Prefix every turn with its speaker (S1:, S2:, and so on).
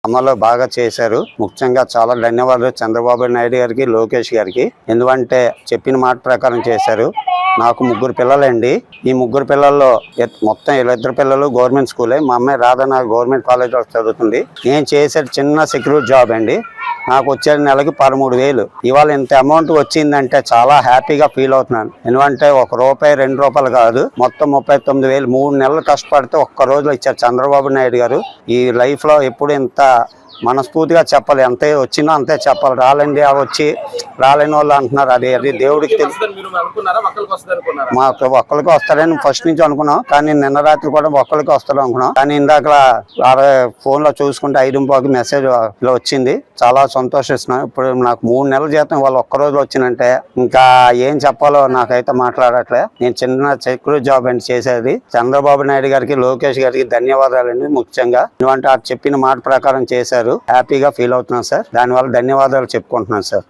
S1: అమలు బాగా చేశారు. ముఖ్యంగా చాలా ధన్యవాదాలు చంద్రబాబు నాయుడు గారికి, లోకేష్ గారికి. ఎందుకంటే చెప్పిన మాట ప్రకారం చేశారు. నాకు 3 పిల్లలండి. ఈ 3 పిల్లల్లో మొత్తం 2 పిల్లలు గవర్నమెంట్ స్కూలే. మా అమ్మాయి రాధన గవర్నమెంట్ కాలేజ్లో చదువుతుంది. నేను చేసే చిన్న సెక్యూరిటీ జాబ్ అండి. నాకు వచ్చే నెలకి 13,000. ఇవాళ ఇంత అమౌంట్ వచ్చిందంటే చాలా హ్యాపీగా ఫీల్ అవుతున్నాను. ఎందుకంటే ₹1, ₹2 కాదు, మొత్తం 39,000 3 నెలలు కష్టపడితే ఒక్క రోజులో ఇచ్చారు చంద్రబాబు నాయుడు గారు. ఈ లైఫ్ లో ఎప్పుడు ఇంత మనస్ఫూర్తిగా చెప్పాలి. అంతే వచ్చినా అంతే చెప్పాలి. రాలేండి వచ్చి రాలేని వాళ్ళు అంటున్నారు. అది దేవుడికి తెలుసు. మాకు ఒక్కరికి వస్తారని ఫస్ట్ నుంచి అనుకున్నాం, కానీ నిన్న రాత్రి కూడా ఒక్కరికి వస్తారు అనుకున్నాం. కానీ ఇందాక ఫోన్ లో చూసుకుంటే 5:15 మెసేజ్ వచ్చింది. చాలా సంతోషిస్తున్నాను. ఇప్పుడు నాకు 3 నెలల జీతం వాళ్ళు ఒక్క రోజు వచ్చినంటే ఇంకా ఏం చెప్పాలో నాకైతే మాట్లాడట్లే. నేను చిన్న సెక్యూరిటీ జాబ్ అండి చేసేది. చంద్రబాబు నాయుడు గారికి, లోకేష్ గారికి ధన్యవాదాలండి. ముఖ్యంగా ఎందుకంటే చెప్పిన మాట ప్రకారం చేశారు. హ్యాపీగా ఫీల్ అవుతున్నాను సార్. దానివల్ల ధన్యవాదాలు చెప్పుకుంటున్నాను సార్.